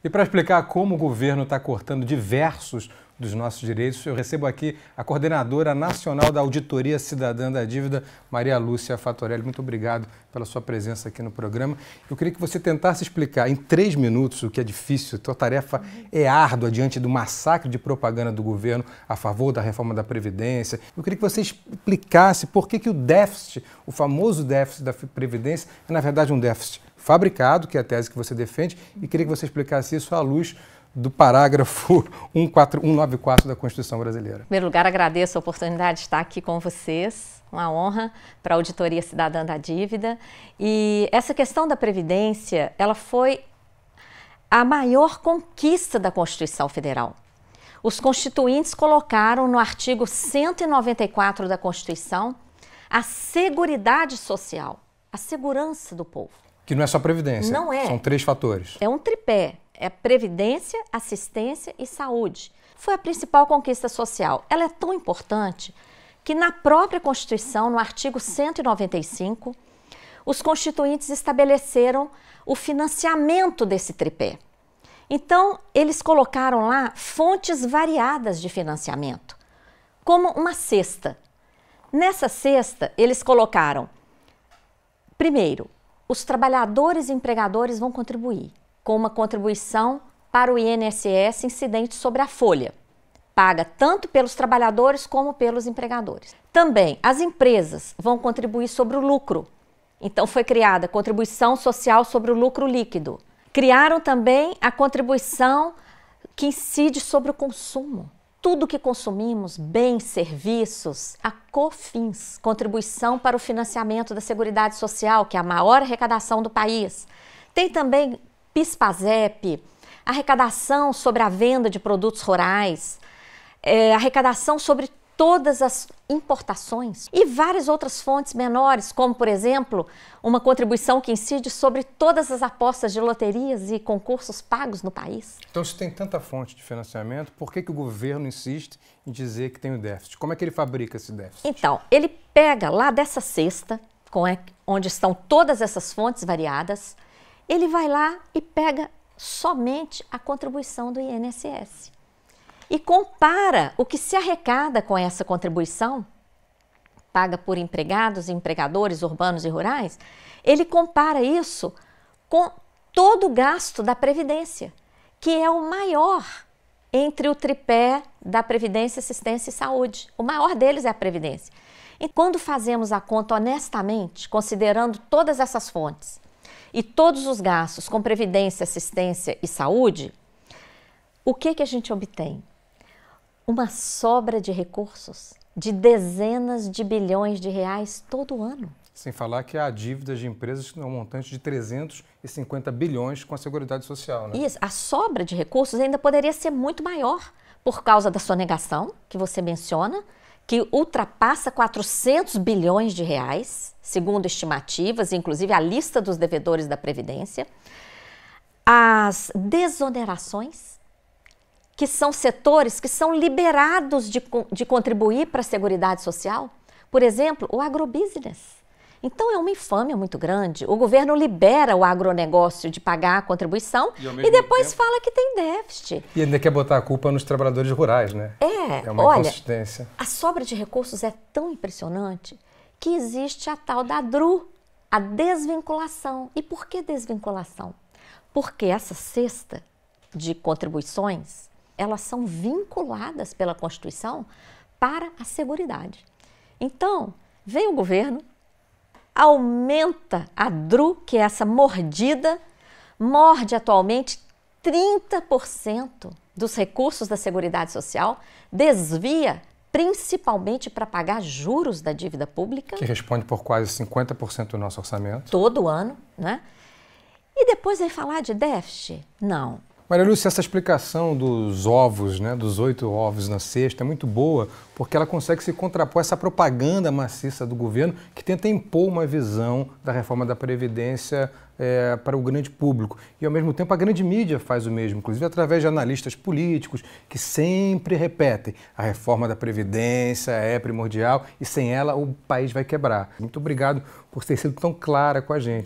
E para explicar como o governo está cortando diversos dos nossos direitos, eu recebo aqui a coordenadora nacional da Auditoria Cidadã da Dívida, Maria Lúcia Fatorelli. Muito obrigado pela sua presença aqui no programa. Eu queria que você tentasse explicar em 3 minutos, o que é difícil, tua tarefa é árdua diante do massacre de propaganda do governo a favor da reforma da Previdência. Eu queria que você explicasse por que o déficit, o famoso déficit da Previdência, é na verdade um déficit fabricado, que é a tese que você defende, e queria que você explicasse isso à luz do parágrafo 194 da Constituição Brasileira. Em primeiro lugar, agradeço a oportunidade de estar aqui com vocês, uma honra para a Auditoria Cidadã da Dívida. E essa questão da Previdência, ela foi a maior conquista da Constituição Federal. Os constituintes colocaram no artigo 194 da Constituição a seguridade social, a segurança do povo. Que não é só Previdência, não é. São 3 fatores. É um tripé. É previdência, assistência e saúde. Foi a principal conquista social. Ela é tão importante que na própria Constituição, no artigo 195, os constituintes estabeleceram o financiamento desse tripé. Então, eles colocaram lá fontes variadas de financiamento, como uma cesta. Nessa cesta, eles colocaram, primeiro, os trabalhadores e empregadores vão contribuir com uma contribuição para o INSS incidente sobre a folha, paga tanto pelos trabalhadores como pelos empregadores. Também as empresas vão contribuir sobre o lucro. Então foi criada a contribuição social sobre o lucro líquido. Criaram também a contribuição que incide sobre o consumo. Tudo que consumimos, bens, serviços, a COFINS, contribuição para o financiamento da Seguridade Social, que é a maior arrecadação do país. Tem também PIS/PASEP, arrecadação sobre a venda de produtos rurais, arrecadação sobre todas as importações e várias outras fontes menores, como, por exemplo, uma contribuição que incide sobre todas as apostas de loterias e concursos pagos no país. Então, se tem tanta fonte de financiamento, por que o governo insiste em dizer que tem o déficit? Como é que ele fabrica esse déficit? Então, ele pega lá dessa cesta, onde estão todas essas fontes variadas, ele vai lá e pega somente a contribuição do INSS e compara o que se arrecada com essa contribuição, paga por empregados e empregadores urbanos e rurais, ele compara isso com todo o gasto da Previdência, que é o maior entre o tripé da Previdência, Assistência e Saúde. O maior deles é a Previdência. E quando fazemos a conta honestamente, considerando todas essas fontes, e todos os gastos com previdência, assistência e saúde, o que a gente obtém? Uma sobra de recursos de dezenas de bilhões de reais todo ano. Sem falar que há dívidas de empresas que têm um montante de 350 bilhões com a Seguridade Social, né? Isso, a sobra de recursos ainda poderia ser muito maior por causa da sonegação, que você menciona, que ultrapassa 400 bilhões de reais, segundo estimativas, inclusive a lista dos devedores da Previdência. As desonerações, que são setores que são liberados de contribuir para a Seguridade Social. Por exemplo, o agrobusiness. Então é uma infâmia muito grande. O governo libera o agronegócio de pagar a contribuição e depois fala que tem déficit. E ainda quer botar a culpa nos trabalhadores rurais, né? É uma inconsistência. A sobra de recursos é tão impressionante que existe a tal da DRU, a desvinculação. E por que desvinculação? Porque essa cesta de contribuições, elas são vinculadas pela Constituição para a Seguridade. Então, vem o governo, aumenta a DRU, que é essa mordida, morde atualmente 30% dos recursos da Seguridade Social, desvia principalmente para pagar juros da dívida pública. Que responde por quase 50% do nosso orçamento. Todo ano, né? E depois vai falar de déficit? Não. Maria Lúcia, essa explicação dos ovos, né, dos 8 ovos na cesta, é muito boa, porque ela consegue se contrapor a essa propaganda maciça do governo que tenta impor uma visão da reforma da Previdência para o grande público. E, ao mesmo tempo, a grande mídia faz o mesmo, inclusive através de analistas políticos que sempre repetem: a reforma da Previdência é primordial e sem ela o país vai quebrar. Muito obrigado por ter sido tão clara com a gente.